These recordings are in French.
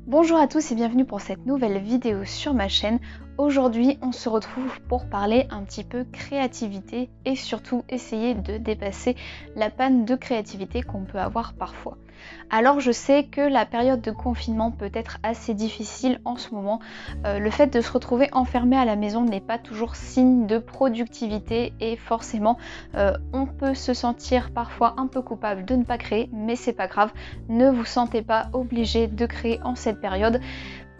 Bonjour à tous et bienvenue pour cette nouvelle vidéo sur ma chaîne. Aujourd'hui, on se retrouve pour parler un petit peu créativité et surtout essayer de dépasser la panne de créativité qu'on peut avoir parfois. Alors je sais que la période de confinement peut être assez difficile en ce moment. Le fait de se retrouver enfermé à la maison n'est pas toujours signe de productivité et forcément on peut se sentir parfois un peu coupable de ne pas créer, mais c'est pas grave, ne vous sentez pas obligé de créer en cette période.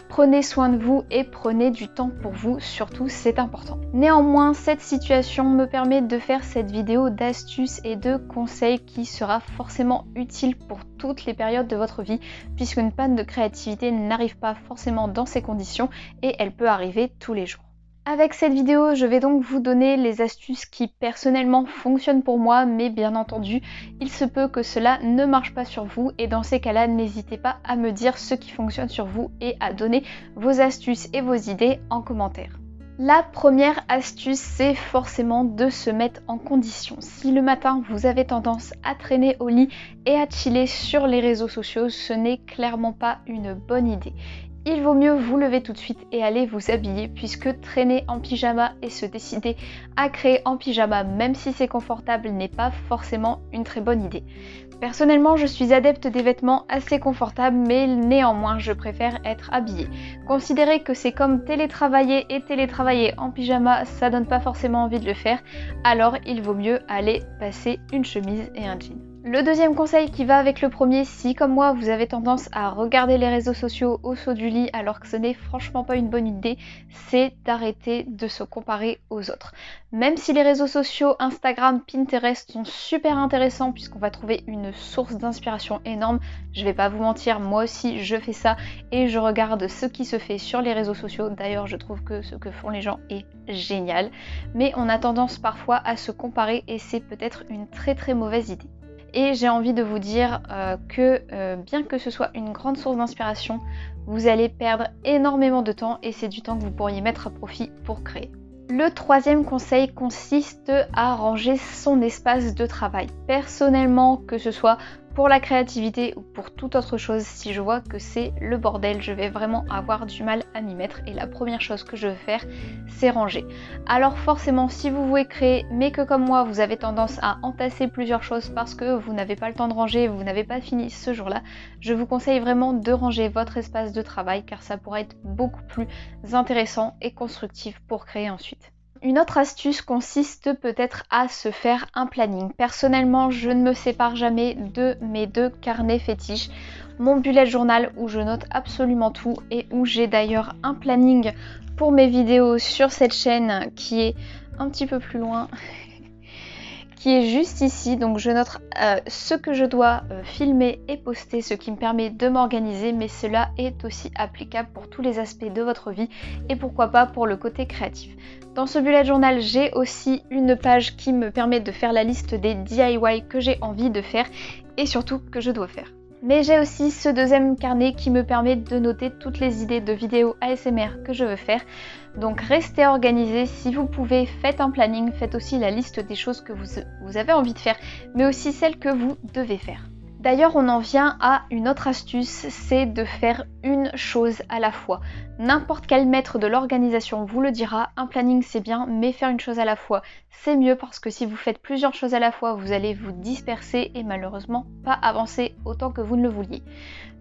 Prenez soin de vous et prenez du temps pour vous, surtout c'est important. Néanmoins, cette situation me permet de faire cette vidéo d'astuces et de conseils qui sera forcément utile pour toutes les périodes de votre vie, puisqu'une panne de créativité n'arrive pas forcément dans ces conditions et elle peut arriver tous les jours. Avec cette vidéo, je vais donc vous donner les astuces qui personnellement fonctionnent pour moi, mais bien entendu, il se peut que cela ne marche pas sur vous et dans ces cas-là, n'hésitez pas à me dire ce qui fonctionne sur vous et à donner vos astuces et vos idées en commentaire. La première astuce, c'est forcément de se mettre en condition. Si le matin, vous avez tendance à traîner au lit et à chiller sur les réseaux sociaux, ce n'est clairement pas une bonne idée. Il vaut mieux vous lever tout de suite et aller vous habiller, puisque traîner en pyjama et se décider à créer en pyjama, même si c'est confortable, n'est pas forcément une très bonne idée. Personnellement, je suis adepte des vêtements assez confortables, mais néanmoins, je préfère être habillée. Considérez que c'est comme télétravailler et télétravailler en pyjama, ça donne pas forcément envie de le faire, alors il vaut mieux aller passer une chemise et un jean. Le deuxième conseil qui va avec le premier, si comme moi vous avez tendance à regarder les réseaux sociaux au saut du lit alors que ce n'est franchement pas une bonne idée, c'est d'arrêter de se comparer aux autres. Même si les réseaux sociaux, Instagram, Pinterest sont super intéressants puisqu'on va trouver une source d'inspiration énorme, je vais pas vous mentir, moi aussi je fais ça et je regarde ce qui se fait sur les réseaux sociaux. D'ailleurs je trouve que ce que font les gens est génial, mais on a tendance parfois à se comparer et c'est peut-être une très mauvaise idée. Et j'ai envie de vous dire que bien que ce soit une grande source d'inspiration, vous allez perdre énormément de temps et c'est du temps que vous pourriez mettre à profit pour créer. Le troisième conseil consiste à ranger son espace de travail. Personnellement, que ce soit pour la créativité ou pour toute autre chose, si je vois que c'est le bordel, je vais vraiment avoir du mal à m'y mettre et la première chose que je vais faire, c'est ranger. Alors forcément, si vous voulez créer, mais que comme moi, vous avez tendance à entasser plusieurs choses parce que vous n'avez pas le temps de ranger, vous n'avez pas fini ce jour-là, je vous conseille vraiment de ranger votre espace de travail car ça pourra être beaucoup plus intéressant et constructif pour créer ensuite. Une autre astuce consiste peut-être à se faire un planning. Personnellement, je ne me sépare jamais de mes deux carnets fétiches. Mon bullet journal où je note absolument tout et où j'ai d'ailleurs un planning pour mes vidéos sur cette chaîne qui est un petit peu plus loin. Qui est juste ici, donc je note ce que je dois filmer et poster, ce qui me permet de m'organiser, mais cela est aussi applicable pour tous les aspects de votre vie et pourquoi pas pour le côté créatif. Dans ce bullet journal, j'ai aussi une page qui me permet de faire la liste des DIY que j'ai envie de faire et surtout que je dois faire. Mais j'ai aussi ce deuxième carnet qui me permet de noter toutes les idées de vidéos ASMR que je veux faire. Donc restez organisés, si vous pouvez, faites un planning, faites aussi la liste des choses que vous avez envie de faire, mais aussi celles que vous devez faire. D'ailleurs, on en vient à une autre astuce, c'est de faire une chose à la fois. N'importe quel maître de l'organisation vous le dira, un planning c'est bien, mais faire une chose à la fois, c'est mieux parce que si vous faites plusieurs choses à la fois, vous allez vous disperser et malheureusement pas avancer autant que vous ne le vouliez.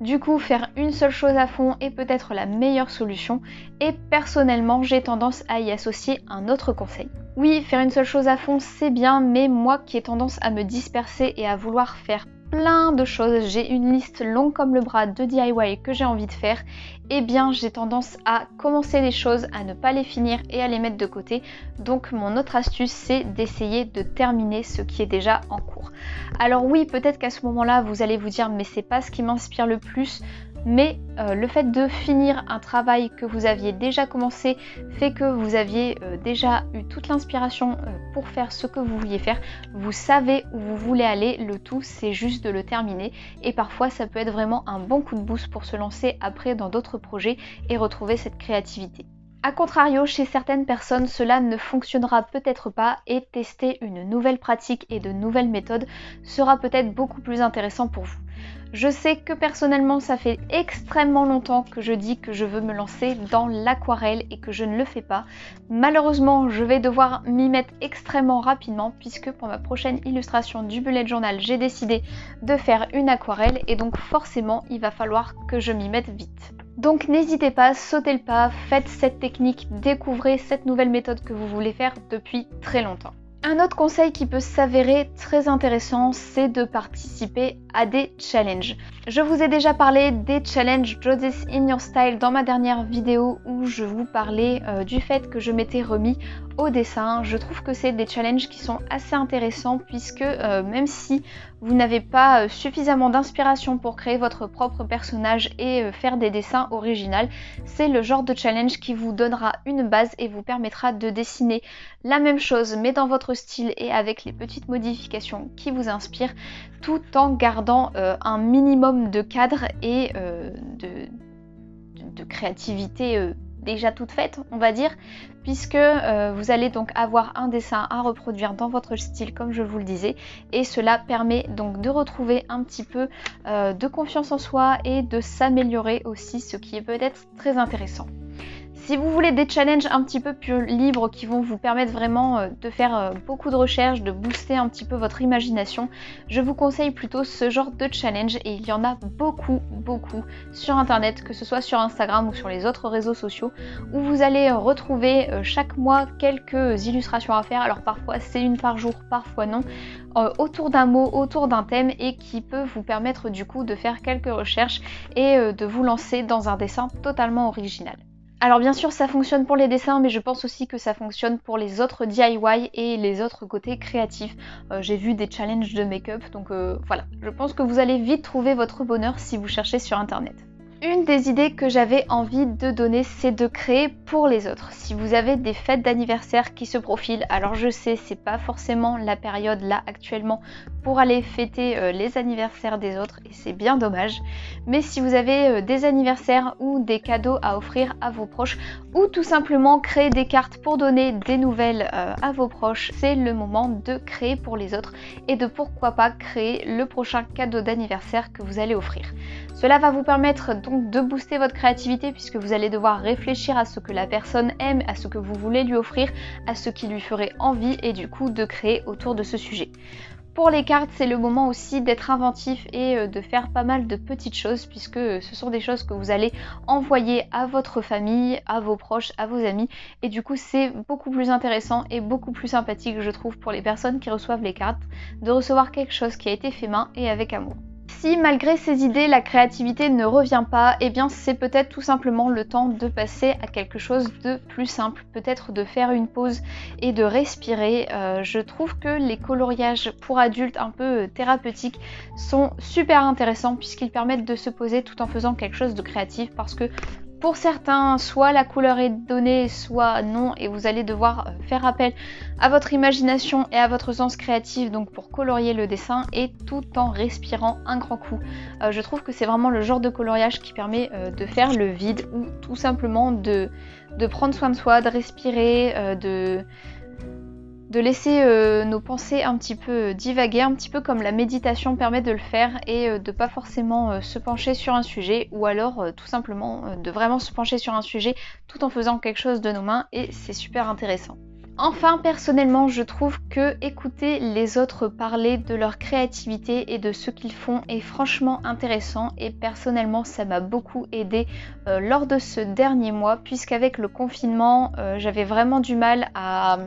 Du coup, faire une seule chose à fond est peut-être la meilleure solution et personnellement, j'ai tendance à y associer un autre conseil. Oui, faire une seule chose à fond, c'est bien, mais moi qui ai tendance à me disperser et à vouloir faire plein de choses, j'ai une liste longue comme le bras de DIY que j'ai envie de faire, et bien j'ai tendance à commencer les choses, à ne pas les finir et à les mettre de côté. Donc mon autre astuce, c'est d'essayer de terminer ce qui est déjà en cours. Alors oui, peut-être qu'à ce moment-là, vous allez vous dire mais c'est pas ce qui m'inspire le plus, mais le fait de finir un travail que vous aviez déjà commencé fait que vous aviez déjà eu toute l'inspiration pour faire ce que vous vouliez faire. Vous savez où vous voulez aller, le tout c'est juste de le terminer et parfois ça peut être vraiment un bon coup de boost pour se lancer après dans d'autres projets et retrouver cette créativité. A contrario, chez certaines personnes, cela ne fonctionnera peut-être pas et tester une nouvelle pratique et de nouvelles méthodes sera peut-être beaucoup plus intéressant pour vous. Je sais que personnellement, ça fait extrêmement longtemps que je dis que je veux me lancer dans l'aquarelle et que je ne le fais pas. Malheureusement, je vais devoir m'y mettre extrêmement rapidement puisque pour ma prochaine illustration du bullet journal, j'ai décidé de faire une aquarelle et donc forcément, il va falloir que je m'y mette vite. Donc n'hésitez pas, sautez le pas, faites cette technique, découvrez cette nouvelle méthode que vous voulez faire depuis très longtemps. Un autre conseil qui peut s'avérer très intéressant, c'est de participer à des challenges. Je vous ai déjà parlé des challenges Draw This in Your Style dans ma dernière vidéo où je vous parlais du fait que je m'étais remis au dessin. Je trouve que c'est des challenges qui sont assez intéressants puisque même si vous n'avez pas suffisamment d'inspiration pour créer votre propre personnage et faire des dessins originaux, c'est le genre de challenge qui vous donnera une base et vous permettra de dessiner la même chose mais dans votre style et avec les petites modifications qui vous inspirent tout en gardant un minimum de cadre et de créativité déjà toute faite, on va dire, puisque vous allez donc avoir un dessin à reproduire dans votre style comme je vous le disais et cela permet donc de retrouver un petit peu de confiance en soi et de s'améliorer aussi, ce qui est peut-être très intéressant. Si vous voulez des challenges un petit peu plus libres qui vont vous permettre vraiment de faire beaucoup de recherches, de booster un petit peu votre imagination, je vous conseille plutôt ce genre de challenge et il y en a beaucoup sur internet, que ce soit sur Instagram ou sur les autres réseaux sociaux, où vous allez retrouver chaque mois quelques illustrations à faire. Alors parfois c'est une par jour, parfois non, autour d'un mot, autour d'un thème et qui peut vous permettre du coup de faire quelques recherches et de vous lancer dans un dessin totalement original. Alors bien sûr ça fonctionne pour les dessins mais je pense aussi que ça fonctionne pour les autres DIY et les autres côtés créatifs. J'ai vu des challenges de make-up donc voilà, je pense que vous allez vite trouver votre bonheur si vous cherchez sur internet. Une des idées que j'avais envie de donner, c'est de créer pour les autres. Si vous avez des fêtes d'anniversaire qui se profilent, alors je sais, c'est pas forcément la période là actuellement pour aller fêter les anniversaires des autres et c'est bien dommage. Mais si vous avez des anniversaires ou des cadeaux à offrir à vos proches ou tout simplement créer des cartes pour donner des nouvelles à vos proches, c'est le moment de créer pour les autres et de pourquoi pas créer le prochain cadeau d'anniversaire que vous allez offrir. Cela va vous permettre donc de booster votre créativité puisque vous allez devoir réfléchir à ce que la personne aime, à ce que vous voulez lui offrir, à ce qui lui ferait envie et du coup de créer autour de ce sujet. Pour les cartes, c'est le moment aussi d'être inventif et de faire pas mal de petites choses puisque ce sont des choses que vous allez envoyer à votre famille, à vos proches, à vos amis et du coup c'est beaucoup plus intéressant et beaucoup plus sympathique je trouve pour les personnes qui reçoivent les cartes de recevoir quelque chose qui a été fait main et avec amour. Si malgré ces idées la créativité ne revient pas, eh bien c'est peut-être tout simplement le temps de passer à quelque chose de plus simple, peut-être de faire une pause et de respirer. Je trouve que les coloriages pour adultes un peu thérapeutiques sont super intéressants puisqu'ils permettent de se poser tout en faisant quelque chose de créatif parce que pour certains, soit la couleur est donnée, soit non, et vous allez devoir faire appel à votre imagination et à votre sens créatif donc pour colorier le dessin et tout en respirant un grand coup. Je trouve que c'est vraiment le genre de coloriage qui permet de faire le vide ou tout simplement de prendre soin de soi, de respirer, de laisser nos pensées un petit peu divaguer, un petit peu comme la méditation permet de le faire et de pas forcément se pencher sur un sujet ou alors tout simplement de vraiment se pencher sur un sujet tout en faisant quelque chose de nos mains et c'est super intéressant. Enfin, personnellement, je trouve que écouter les autres parler de leur créativité et de ce qu'ils font est franchement intéressant et personnellement, ça m'a beaucoup aidé lors de ce dernier mois puisqu'avec le confinement, j'avais vraiment du mal à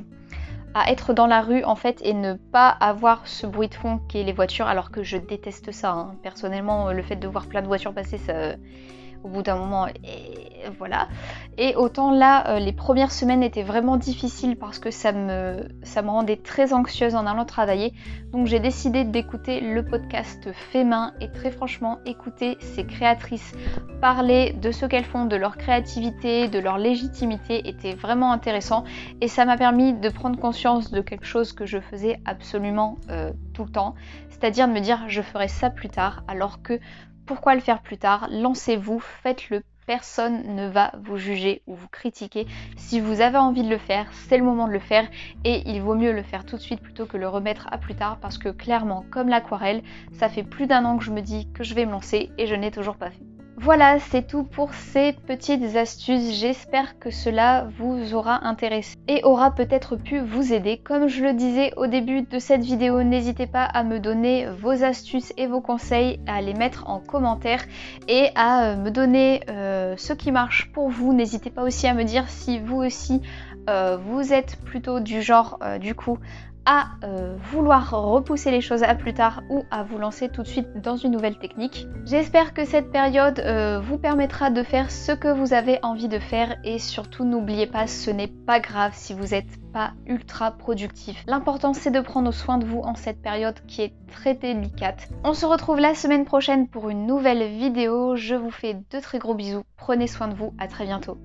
être dans la rue en fait et ne pas avoir ce bruit de fond qui est les voitures alors que je déteste ça hein. Personnellement le fait de voir plein de voitures passer ça au bout d'un moment et voilà et autant là les premières semaines étaient vraiment difficiles parce que ça me rendait très anxieuse en allant travailler donc j'ai décidé d'écouter le podcast fait main et très franchement écouter ces créatrices parler de ce qu'elles font, de leur créativité, de leur légitimité était vraiment intéressant et ça m'a permis de prendre conscience de quelque chose que je faisais absolument tout le temps, c'est-à-dire de me dire je ferai ça plus tard alors que pourquoi le faire plus tard? Lancez-vous, faites-le, personne ne va vous juger ou vous critiquer. Si vous avez envie de le faire, c'est le moment de le faire et il vaut mieux le faire tout de suite plutôt que le remettre à plus tard parce que clairement, comme l'aquarelle, ça fait plus d'1 an que je me dis que je vais me lancer et je n'ai toujours pas fait. Voilà, c'est tout pour ces petites astuces. J'espère que cela vous aura intéressé et aura peut-être pu vous aider. Comme je le disais au début de cette vidéo, n'hésitez pas à me donner vos astuces et vos conseils, à les mettre en commentaire et à me donner ce qui marche pour vous. N'hésitez pas aussi à me dire si vous aussi vous êtes plutôt du genre du coup à vouloir repousser les choses à plus tard ou à vous lancer tout de suite dans une nouvelle technique. J'espère que cette période vous permettra de faire ce que vous avez envie de faire et surtout n'oubliez pas, ce n'est pas grave si vous n'êtes pas ultra productif. L'important c'est de prendre soin de vous en cette période qui est très délicate. On se retrouve la semaine prochaine pour une nouvelle vidéo. Je vous fais de très gros bisous. Prenez soin de vous. À très bientôt.